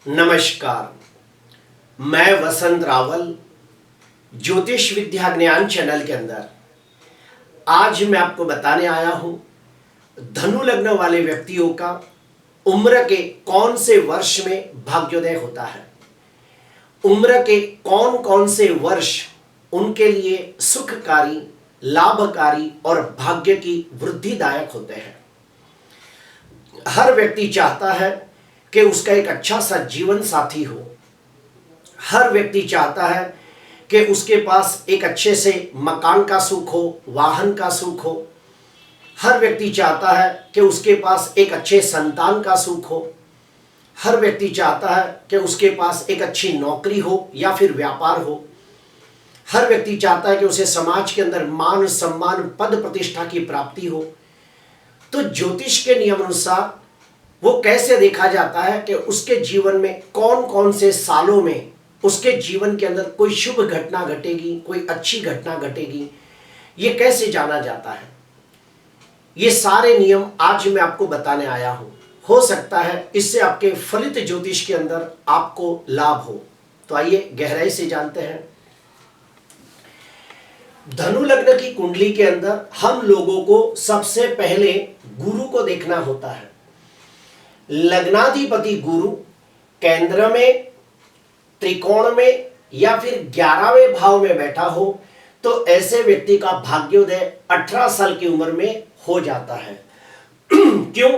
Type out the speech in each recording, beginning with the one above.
नमस्कार। मैं वसंत रावल ज्योतिष विद्या ज्ञान चैनल के अंदर आज मैं आपको बताने आया हूं धनु लग्न वाले व्यक्तियों का उम्र के कौन से वर्ष में भाग्योदय होता है। उम्र के कौन कौन से वर्ष उनके लिए सुखकारी, लाभकारी और भाग्य की वृद्धिदायक होते हैं। हर व्यक्ति चाहता है कि उसका एक अच्छा सा जीवन साथी हो। हर व्यक्ति चाहता है कि उसके पास एक अच्छे से मकान का सुख हो, वाहन का सुख हो। हर व्यक्ति चाहता है कि उसके पास एक अच्छे संतान का सुख हो। हर व्यक्ति चाहता है कि उसके पास एक अच्छी नौकरी हो या फिर व्यापार हो। हर व्यक्ति चाहता है कि उसे समाज के अंदर मान सम्मान, पद प्रतिष्ठा की प्राप्ति हो। तो ज्योतिष के नियम अनुसार वो कैसे देखा जाता है कि उसके जीवन में कौन कौन से सालों में उसके जीवन के अंदर कोई शुभ घटना घटेगी, कोई अच्छी घटना घटेगी, ये कैसे जाना जाता है। ये सारे नियम आज मैं आपको बताने आया हूं। हो सकता है इससे आपके फलित ज्योतिष के अंदर आपको लाभ हो। तो आइए गहराई से जानते हैं। धनु लग्न की कुंडली के अंदर हम लोगों को सबसे पहले गुरु को देखना होता है। लग्नाधिपति गुरु केंद्र में, त्रिकोण में या फिर 11वें भाव में बैठा हो तो ऐसे व्यक्ति का भाग्योदय 18 साल की उम्र में हो जाता है। क्यों?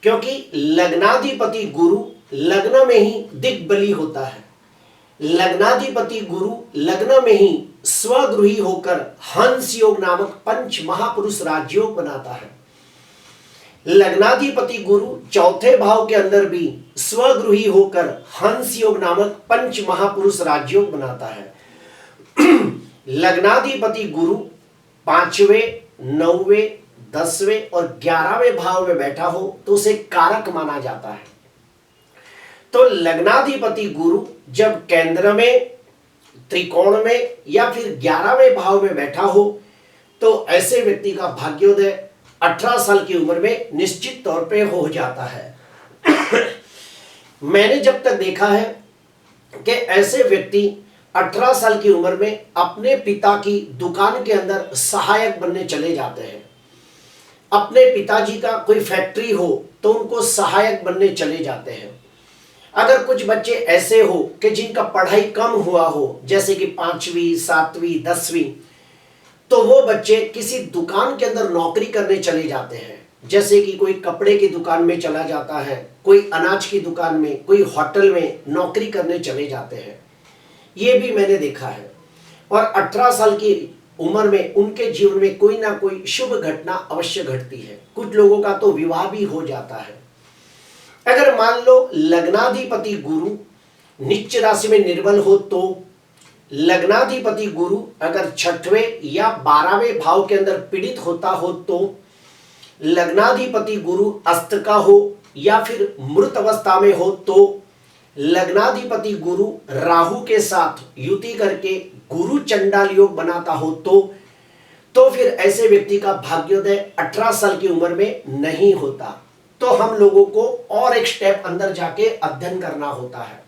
क्योंकि लग्नाधिपति गुरु लग्न में ही दिग्बली होता है। लग्नाधिपति गुरु लग्न में ही स्वगृही होकर हंस योग नामक पंच महापुरुष राजयोग बनाता है। लग्नाधिपति गुरु चौथे भाव के अंदर भी स्वगृही होकर हंस योग नामक पंच महापुरुष राजयोग बनाता है। लग्नाधिपति गुरु 5वें, 9वें, 10वें और 11वें भाव में बैठा हो तो उसे कारक माना जाता है। तो लग्नाधिपति गुरु जब केंद्र में, त्रिकोण में या फिर 11वें भाव में बैठा हो तो ऐसे व्यक्ति का भाग्योदय 18 साल की उम्र में निश्चित तौर पे हो जाता है। मैंने जब तक देखा है कि ऐसे व्यक्ति 18 साल की उम्र में अपने पिता की दुकान के अंदर सहायक बनने चले जाते हैं। अपने पिताजी का कोई फैक्ट्री हो तो उनको सहायक बनने चले जाते हैं। अगर कुछ बच्चे ऐसे हो कि जिनका पढ़ाई कम हुआ हो, जैसे कि 5वीं, 7वीं, 10वीं, तो वो बच्चे किसी दुकान के अंदर नौकरी करने चले जाते हैं। जैसे कि कोई कपड़े की दुकान में चला जाता है, कोई अनाज की दुकान में, कोई होटल में नौकरी करने चले जाते हैं। ये भी मैंने देखा है। और 18 साल की उम्र में उनके जीवन में कोई ना कोई शुभ घटना अवश्य घटती है। कुछ लोगों का तो विवाह भी हो जाता है। अगर मान लो लग्नाधिपति गुरु नीच राशि में निर्बल हो तो लग्नाधिपति गुरु अगर 6वें या 12वें भाव के अंदर पीड़ित होता हो तो लग्नाधिपति गुरु अस्त का हो या फिर मृत अवस्था में हो तो लग्नाधिपति गुरु राहु के साथ युति करके गुरु चंडाल योग बनाता हो तो फिर ऐसे व्यक्ति का भाग्योदय 18 साल की उम्र में नहीं होता। तो हम लोगों को और एक स्टेप अंदर जाके अध्ययन करना होता है।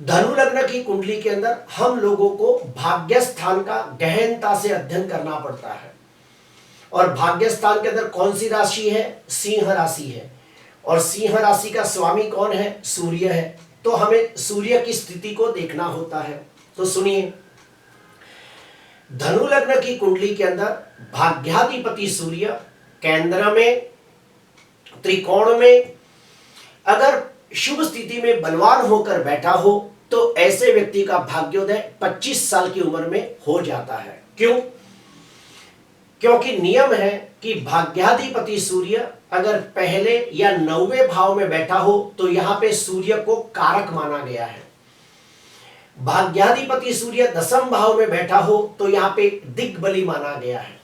धनु लग्न की कुंडली के अंदर हम लोगों को भाग्य स्थान का गहनता से अध्ययन करना पड़ता है। और भाग्य स्थान के अंदर कौन सी राशि है? सिंह राशि है। और सिंह राशि का स्वामी कौन है? सूर्य है। तो हमें सूर्य की स्थिति को देखना होता है। तो सुनिए, धनु लग्न की कुंडली के अंदर भाग्याधिपति सूर्य केंद्र में, त्रिकोण में अगर शुभ स्थिति में बलवान होकर बैठा हो तो ऐसे व्यक्ति का भाग्योदय 25 साल की उम्र में हो जाता है। क्यों? क्योंकि नियम है कि भाग्याधिपति सूर्य अगर पहले या 9वें भाव में बैठा हो तो यहां पे सूर्य को कारक माना गया है। भाग्याधिपति सूर्य 10वें भाव में बैठा हो तो यहां पे दिग्बली माना गया है।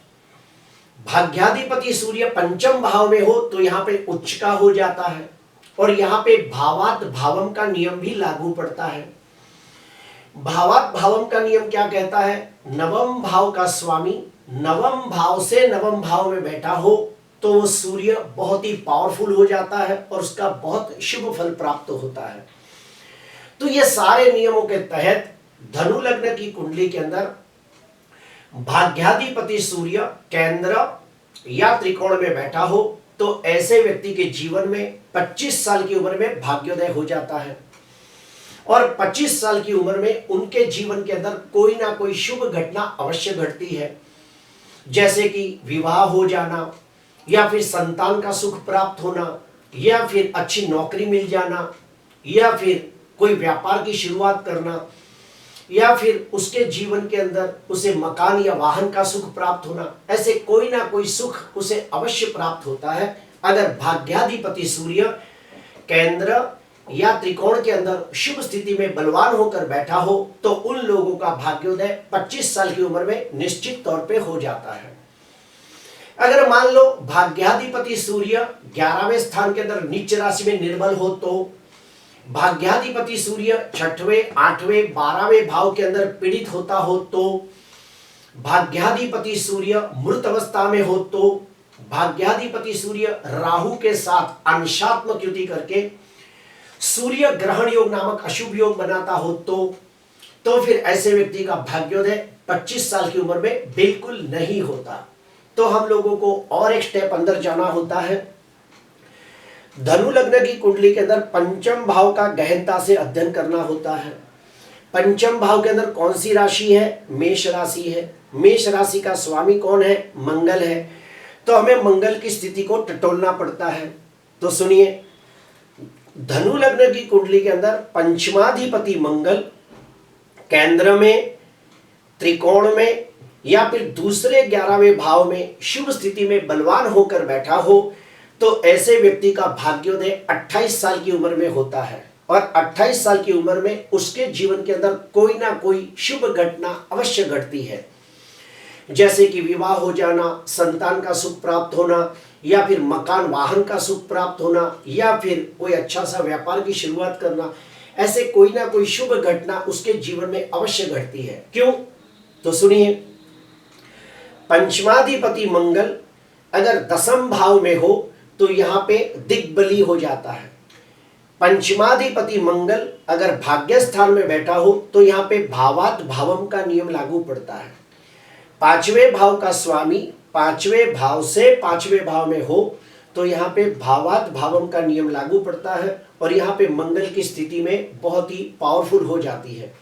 भाग्याधिपति सूर्य 5वें भाव में हो तो यहां पे उच्च का हो जाता है। और यहां पे भावात भावम का नियम भी लागू पड़ता है। भावात भावम का नियम क्या कहता है? 9वें भाव का स्वामी 9वें भाव से 9वें भाव में बैठा हो तो वो सूर्य बहुत ही पावरफुल हो जाता है और उसका बहुत शुभ फल प्राप्त होता है। तो ये सारे नियमों के तहत धनु लग्न की कुंडली के अंदर भाग्याधिपति सूर्य केंद्र या त्रिकोण में बैठा हो तो ऐसे व्यक्ति के जीवन में 25 साल की उम्र में भाग्योदय हो जाता है और 25 साल की उम्र में उनके जीवन के अंदर कोई ना कोई शुभ घटना अवश्य घटती है, जैसे कि विवाह हो जाना या फिर संतान का सुख प्राप्त होना या फिर अच्छी नौकरी मिल जाना या फिर कोई व्यापार की शुरुआत करना या फिर उसके जीवन के अंदर उसे मकान या वाहन का सुख प्राप्त होना। ऐसे कोई ना कोई सुख उसे अवश्य प्राप्त होता है अगर भाग्याधिपति सूर्य केंद्र या त्रिकोण के अंदर शुभ स्थिति में बलवान होकर बैठा हो तो उन लोगों का भाग्योदय 25 साल की उम्र में निश्चित तौर पे हो जाता है। अगर मान लो भाग्याधिपति सूर्य 11वें स्थान के अंदर नीच राशि में निर्बल हो तो भाग्याधिपति सूर्य 6वें 8वें 12वें भाव के अंदर पीड़ित होता हो तो भाग्याधिपति सूर्य मृत अवस्था में हो तो भाग्याधिपति सूर्य राहु के साथ अंशात्मक युति करके सूर्य ग्रहण योग नामक अशुभ योग बनाता हो तो फिर ऐसे व्यक्ति का भाग्योदय 25 साल की उम्र में बिल्कुल नहीं होता। तो हम लोगों को और एक स्टेप अंदर जाना होता है। धनु लग्न की कुंडली के अंदर पंचम भाव का गहनता से अध्ययन करना होता है। पंचम भाव के अंदर कौन सी राशि है? मेष राशि है। मेष राशि का स्वामी कौन है? मंगल है। तो हमें मंगल की स्थिति को टटोलना पड़ता है। तो सुनिए, धनु लग्न की कुंडली के अंदर पंचमाधिपति मंगल केंद्र में, त्रिकोण में या फिर दूसरे 11वें भाव में शुभ स्थिति में बलवान होकर बैठा हो तो ऐसे व्यक्ति का भाग्योदय 28 साल की उम्र में होता है और 28 साल की उम्र में उसके जीवन के अंदर कोई ना कोई शुभ घटना अवश्य घटती है, जैसे कि विवाह हो जाना, संतान का सुख प्राप्त होना या फिर मकान वाहन का सुख प्राप्त होना या फिर कोई अच्छा सा व्यापार की शुरुआत करना। ऐसे कोई ना कोई शुभ घटना उसके जीवन में अवश्य घटती है। क्यों? तो सुनिए, पंचमाधिपति मंगल अगर 10वें भाव में हो तो यहाँ पे दिग्बली हो जाता है। पंचमाधिपति मंगल अगर भाग्य स्थान में बैठा हो तो यहाँ पे भावात भावम का नियम लागू पड़ता है। 5वें भाव का स्वामी 5वें भाव से 5वें भाव में हो तो यहाँ पे भावात भावम का नियम लागू पड़ता है और यहाँ पे मंगल की स्थिति में बहुत ही पावरफुल हो जाती है।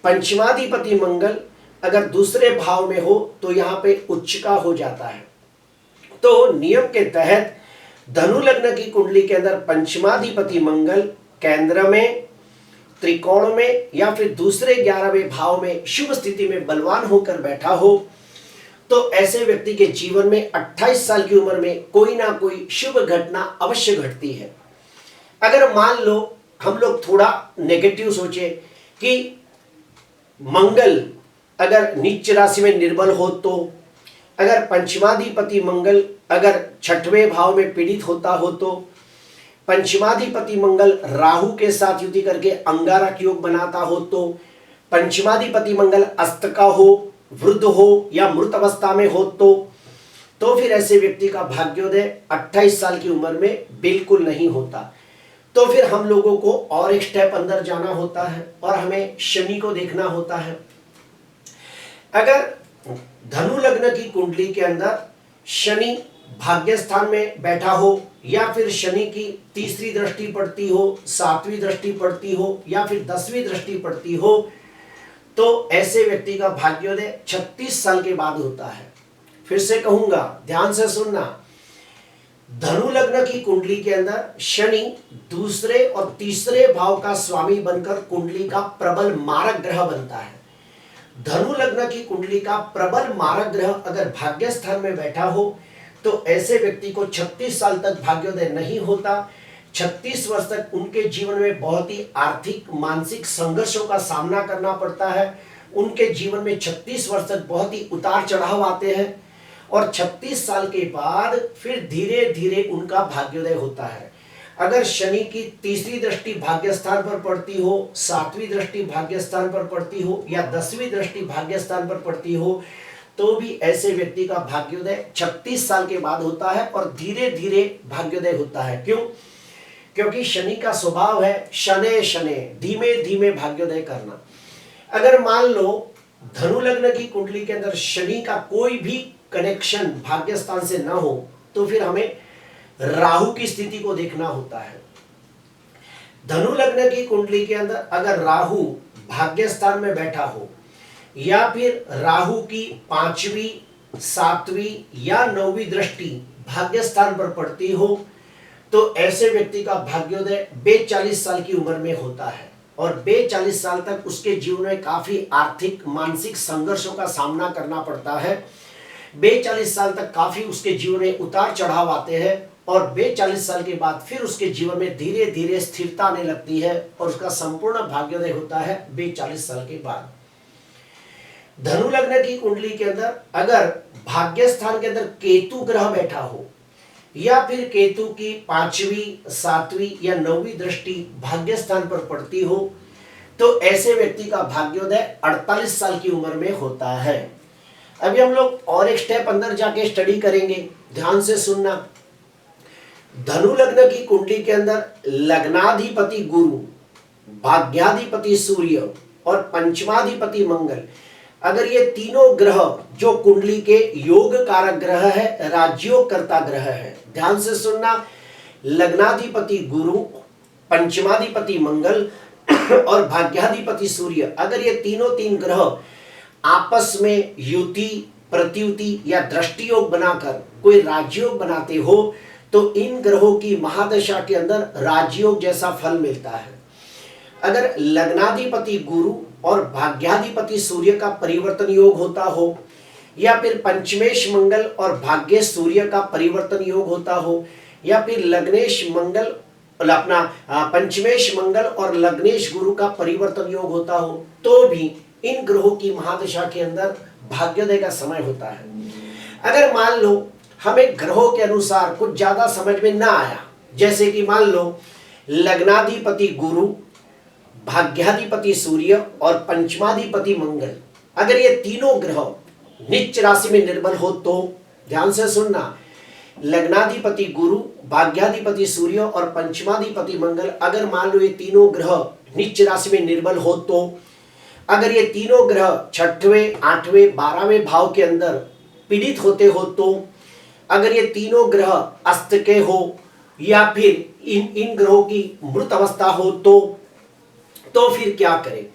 पंचमाधिपति मंगल अगर दूसरे भाव में हो तो यहाँ पे उच्च का हो जाता है। तो नियम के तहत धनु लग्न की कुंडली के अंदर पंचमाधिपति मंगल केंद्र में, त्रिकोण में या फिर दूसरे 11वें भाव में शुभ स्थिति में बलवान होकर बैठा हो तो ऐसे व्यक्ति के जीवन में 28 साल की उम्र में कोई ना कोई शुभ घटना अवश्य घटती है। अगर मान लो हम लोग थोड़ा नेगेटिव सोचे कि मंगल अगर नीच राशि में निर्बल हो तो अगर पंचमाधिपति मंगल अगर 6वें भाव में पीड़ित होता हो तो पंचमाधिपति मंगल राहु के साथ युति करके अंगारक योग बनाता हो तो पंचमाधिपति मंगल अस्त का हो, वृद्ध हो या मृत अवस्था में हो तो फिर ऐसे व्यक्ति का भाग्योदय 28 साल की उम्र में बिल्कुल नहीं होता। तो फिर हम लोगों को और एक स्टेप अंदर जाना होता है और हमें शनि को देखना होता है। अगर धनु लग्न की कुंडली के अंदर शनि भाग्य स्थान में बैठा हो या फिर शनि की तीसरी दृष्टि पड़ती हो, 7वीं दृष्टि पड़ती हो या फिर 10वीं दृष्टि पड़ती हो तो ऐसे व्यक्ति का भाग्योदय 36 साल के बाद होता है। फिर से कहूंगा, ध्यान से सुनना, धनु लग्न की कुंडली के अंदर शनि दूसरे और तीसरे भाव का स्वामी बनकर कुंडली का प्रबल मारक ग्रह बनता है। धनु लग्न की कुंडली का प्रबल मारक ग्रह अगर भाग्य स्थान में बैठा हो तो ऐसे व्यक्ति को 36 साल तक भाग्योदय नहीं होता। 36 वर्ष तक उनके जीवन में बहुत ही आर्थिक मानसिक संघर्षों का सामना करना पड़ता है। उनके जीवन में 36 वर्ष तक बहुत ही उतार चढ़ाव आते हैं और 36 साल के बाद फिर धीरे धीरे उनका भाग्योदय होता है। अगर शनि की तीसरी दृष्टि भाग्य स्थान पर पड़ती हो, 7वीं दृष्टि भाग्य स्थान पर पड़ती हो या 10वीं दृष्टि भाग्य स्थान पर पड़ती हो तो भी ऐसे व्यक्ति का भाग्योदय 36 साल के बाद होता है और धीरे धीरे भाग्योदय होता है। क्यों? क्योंकि शनि का स्वभाव है शनै शनै, धीमे धीमे भाग्योदय करना। अगर मान लो धनु लग्न की कुंडली के अंदर शनि का कोई भी कनेक्शन भाग्य स्थान से ना हो, तो फिर हमें राहु की स्थिति को देखना होता है। धनु लग्न की कुंडली के अंदर अगर राहु भाग्य स्थान में बैठा हो, या फिर राहु की 5वीं 7वीं या 9वीं दृष्टि भाग्य स्थान पर पड़ती हो, तो ऐसे व्यक्ति का भाग्योदय 42 साल की उम्र में होता है। और 42 साल तक उसके जीवन में काफी आर्थिक मानसिक संघर्षों का सामना करना पड़ता है। 42 साल तक काफी उसके जीवन में उतार चढ़ाव आते हैं, और 42 साल के बाद फिर उसके जीवन में धीरे धीरे स्थिरता आने लगती है, और उसका संपूर्ण भाग्योदय होता है 42 साल के बाद। धनु लग्न की कुंडली के अंदर अगर भाग्य स्थान के अंदर केतु ग्रह बैठा हो, या फिर केतु की 5वीं 7वीं या 9वीं दृष्टि भाग्य स्थान पर पड़ती हो, तो ऐसे व्यक्ति का भाग्योदय 48 साल की उम्र में होता है। अभी हम लोग और एक स्टेप अंदर जाके स्टडी करेंगे, ध्यान से सुनना। धनु लग्न की कुंडली के अंदर लग्नाधिपति गुरु, भाग्याधिपति सूर्य और पंचमाधिपति मंगल, अगर ये तीनों ग्रह जो कुंडली के योग कारक ग्रह है, राजयोग कर्ता ग्रह है, ध्यान से सुनना। लग्नाधिपति गुरु, पंचमाधिपति मंगल और भाग्याधिपति सूर्य, अगर ये तीन ग्रह आपस में युति, प्रतियुति या दृष्टि योग बनाकर कोई राजयोग बनाते हो, तो इन ग्रहों की महादशा के अंदर राजयोग जैसा फल मिलता है। अगर लग्नाधिपति गुरु और भाग्याधिपति सूर्य का परिवर्तन योग होता हो, या फिर पंचमेश मंगल और भाग्य सूर्य का परिवर्तन योग होता हो, या फिर लग्नेश मंगल अपना पंचमेश मंगल और लग्नेश गुरु का परिवर्तन योग होता हो, तो भी इन ग्रहों की महादशा के अंदर भाग्योदय का समय होता है। अगर मान लो हमें ग्रहों के अनुसार कुछ ज्यादा समझ में ना आया, जैसे कि मान लो लग्नाधिपति गुरु, भाग्याधिपति सूर्य और पंचमाधिपति मंगल, अगर ये तीनों ग्रह नीच राशि में निर्बल हो, तो ध्यान से सुनना, लग्नाधिपति गुरु, भाग्याधिपति सूर्य और पंचमाधिपति मंगल, अगर मान लो ये तीनों ग्रह नीच राशि में निर्बल हो, तो अगर ये तीनों ग्रह 6वें 8वें 12वें भाव के अंदर पीड़ित होते हो, तो अगर ये तीनों ग्रह अस्त के हो, या फिर इन ग्रहों की मृत अवस्था हो, तो फिर क्या करें?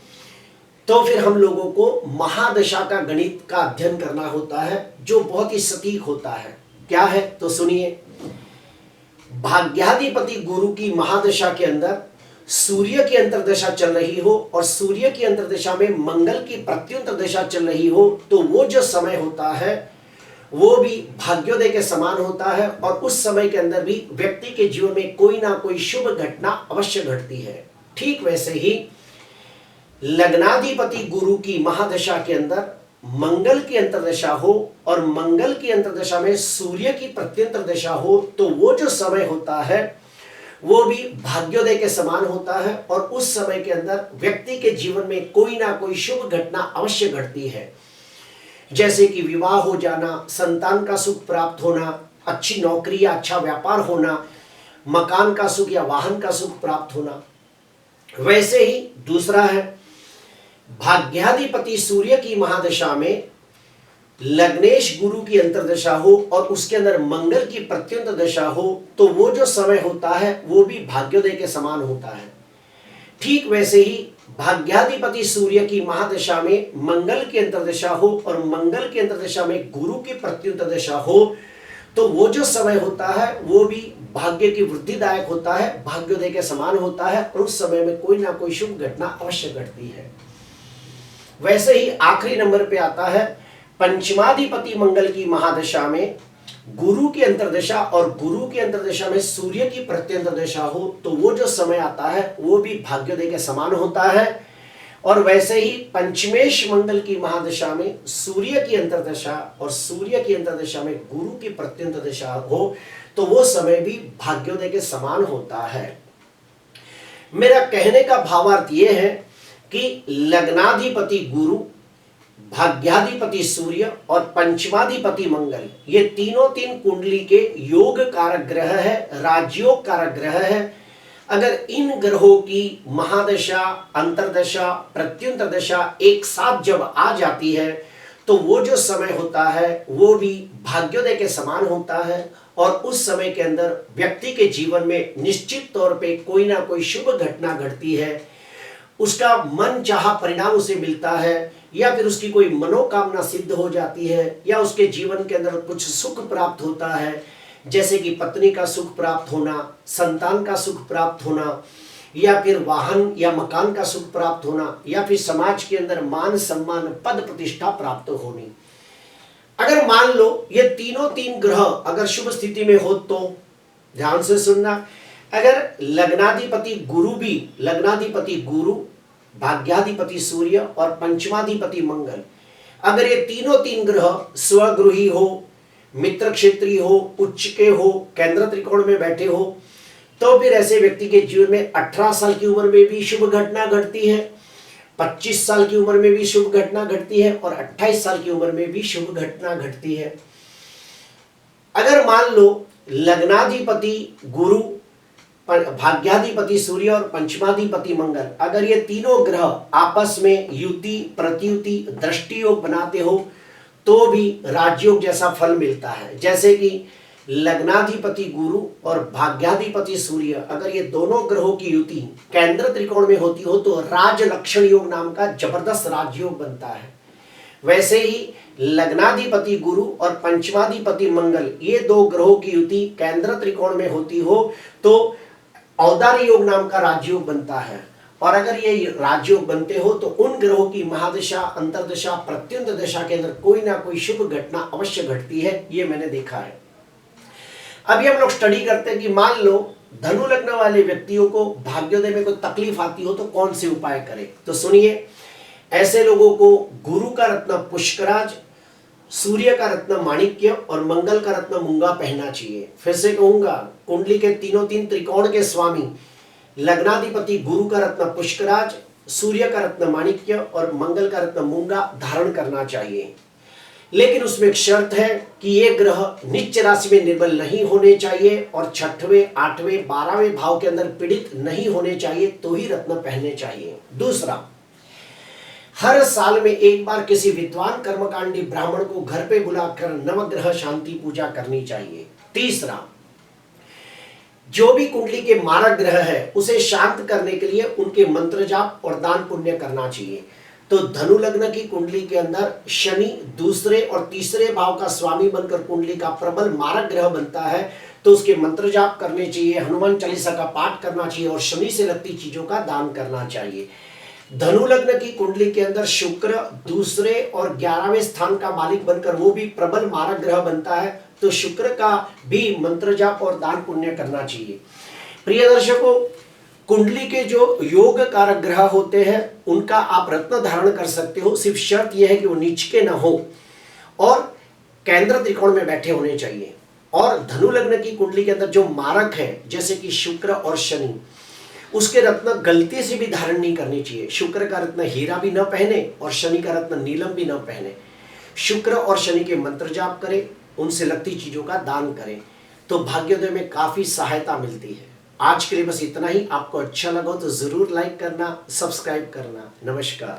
तो फिर हम लोगों को महादशा का गणित का अध्ययन करना होता है, जो बहुत ही सटीक होता है। क्या है तो सुनिए। भाग्याधिपति गुरु की महादशा के अंदर सूर्य की अंतर्दशा चल रही हो, और सूर्य की अंतर्दशा में मंगल की प्रत्युंतर दशा चल रही हो, तो वो जो समय होता है वो भी भाग्योदय के समान होता है, और उस समय के अंदर भी व्यक्ति के जीवन में कोई ना कोई शुभ घटना अवश्य घटती है। ठीक वैसे ही लग्नाधिपति गुरु की महादशा के अंदर मंगल की अंतर्दशा हो, और मंगल की अंतर्दशा में सूर्य की प्रत्यंतर दशा हो, तो वो जो समय होता है वो भी भाग्योदय के समान होता है, और उस समय के अंदर व्यक्ति के जीवन में कोई ना कोई शुभ घटना अवश्य घटती है, जैसे कि विवाह हो जाना, संतान का सुख प्राप्त होना, अच्छी नौकरी या अच्छा व्यापार होना, मकान का सुख या वाहन का सुख प्राप्त होना। वैसे ही दूसरा है भाग्याधिपति सूर्य की महादशा में लग्नेश गुरु की अंतर्दशा हो, और उसके अंदर मंगल की प्रत्यंतर दशा हो, तो वो जो समय होता है वो भी भाग्योदय के समान होता है। ठीक वैसे ही भाग्याधिपति सूर्य की महादशा में मंगल की अंतर्दशा हो, और मंगल की अंतर्दशा में गुरु की प्रत्युंतर दशा हो, तो वो जो समय होता है वो भी भाग्य की वृद्धिदायक होता है, भाग्योदय के समान होता है, और उस समय में कोई ना कोई शुभ घटना अवश्य घटती है। वैसे ही आखिरी नंबर पे आता है पंचमाधिपति मंगल की महादशा में गुरु की अंतर्दशा, और गुरु की अंतर्दशा में सूर्य की प्रत्यंतर दशा हो, तो वो जो समय आता है वो भी भाग्योदय के समान होता है। और वैसे ही पंचमेश मंगल की महादशा में सूर्य की अंतर्दशा और सूर्य की अंतर्दशा में गुरु की प्रत्यंतर दशा हो, तो वो समय भी भाग्योदय के समान होता है। मेरा कहने का भावार्थ ये है कि लग्नाधिपति गुरु, भाग्याधिपति सूर्य और पंचमाधिपति मंगल, ये तीन कुंडली के योग कारक ग्रह है, राजयोग कारक ग्रह है। अगर इन ग्रहों की महादशा, अंतर्दशा, प्रत्युंतर दशा एक साथ जब आ जाती है तो वो जो समय होता है वो भी भाग्योदय के समान होता है और उस समय के अंदर व्यक्ति के जीवन में निश्चित तौर पे कोई ना कोई शुभ घटना घटती है, उसका मन चाहा परिणाम उसे मिलता है या फिर उसकी कोई मनोकामना सिद्ध हो जाती है या उसके जीवन के अंदर कुछ सुख प्राप्त होता है, जैसे कि पत्नी का सुख प्राप्त होना, संतान का सुख प्राप्त होना या फिर वाहन या मकान का सुख प्राप्त होना या फिर समाज के अंदर मान सम्मान पद प्रतिष्ठा प्राप्त होनी। अगर मान लो ये तीनों तीन ग्रह अगर शुभ स्थिति में हो तो ध्यान से सुनना, अगर लग्नाधिपति गुरु, भाग्याधिपति सूर्य और पंचमाधिपति मंगल, अगर ये तीनों तीन ग्रह स्वगृही हो, मित्र क्षेत्रीय हो, उच्च के हो, केंद्र त्रिकोण में बैठे हो तो फिर ऐसे व्यक्ति के जीवन में 18 साल की उम्र में भी शुभ घटना घटती है, 25 साल की उम्र में भी शुभ घटना घटती है और 28 साल की उम्र में भी शुभ घटना घटती है। अगर मान लो लग्नाधिपति गुरु, भाग्याधिपति सूर्य और पंचमाधिपति मंगल, अगर ये तीनों ग्रह आपस में युति, प्रतियुति, दृष्टि योग बनाते हो तो भी राजयोग जैसा फल मिलता है। जैसे कि लग्नाधिपति गुरु और भाग्याधिपति सूर्य, अगर ये दोनों ग्रहों की युति केंद्र त्रिकोण में होती हो तो राज लक्षण योग नाम का जबरदस्त राजयोग बनता है। वैसे ही लग्नाधिपति गुरु और पंचमाधिपति मंगल, ये दो ग्रहों की युति केंद्र त्रिकोण में होती हो तो औदार्य योग नाम का राजयोग बनता है। और अगर ये राजयोग बनते हो तो उन ग्रहों की महादशा, अंतर्दशा, प्रत्युंतर दशा के अंदर कोई ना कोई शुभ घटना अवश्य घटती है, ये मैंने देखा है। अभी हम लोग स्टडी करते हैं कि मान लो धनु लग्न वाले व्यक्तियों को भाग्योदय में कोई तकलीफ आती हो तो कौन से उपाय करें। तो सुनिए, ऐसे लोगों को गुरु का रत्न पुष्कराज, सूर्य का रत्न माणिक्य और मंगल का रत्न मूंगा पहनना चाहिए। फिर से कहूंगा, कुंडली के तीनों तीन त्रिकोण के स्वामी लग्नाधिपति गुरु का रत्न पुष्कराज, सूर्य का रत्न माणिक्य और मंगल का रत्न मूंगा धारण करना चाहिए। लेकिन उसमें एक शर्त है कि ये ग्रह नीच राशि में निर्बल नहीं होने चाहिए और 6वें, 8वें, 12वें भाव के अंदर पीड़ित नहीं होने चाहिए तो ही रत्न पहनने चाहिए। दूसरा, हर साल में एक बार किसी विद्वान कर्मकांडी ब्राह्मण को घर पे बुलाकर नवग्रह शांति पूजा करनी चाहिए। तीसरा, जो भी कुंडली के मारक ग्रह है उसे शांत करने के लिए उनके मंत्र जाप और दान पुण्य करना चाहिए। तो धनु लग्न की कुंडली के अंदर शनि दूसरे और तीसरे भाव का स्वामी बनकर कुंडली का प्रबल मारक ग्रह बनता है तो उसके मंत्र जाप करने चाहिए, हनुमान चालीसा का पाठ करना चाहिए और शनि से लगती चीजों का दान करना चाहिए। धनु लग्न की कुंडली के अंदर शुक्र दूसरे और 11वें स्थान का मालिक बनकर वो भी प्रबल मारक ग्रह बनता है तो शुक्र का भी मंत्र जाप और दान पुण्य करना चाहिए। प्रिय दर्शकों, कुंडली के जो योग कारक ग्रह होते हैं उनका आप रत्न धारण कर सकते हो, सिर्फ शर्त यह है कि वो नीच के न हो और केंद्र त्रिकोण में बैठे होने चाहिए। और धनु लग्न की कुंडली के अंदर जो मारक है जैसे कि शुक्र और शनि, उसके रत्न गलती से भी धारण नहीं करनी चाहिए। शुक्र का रत्न हीरा भी न पहने और शनि का रत्न नीलम भी न पहने। शुक्र और शनि के मंत्र जाप करें, उनसे लगती चीजों का दान करें तो भाग्योदय में काफी सहायता मिलती है। आज के लिए बस इतना ही। आपको अच्छा लगा तो जरूर लाइक करना, सब्सक्राइब करना। नमस्कार।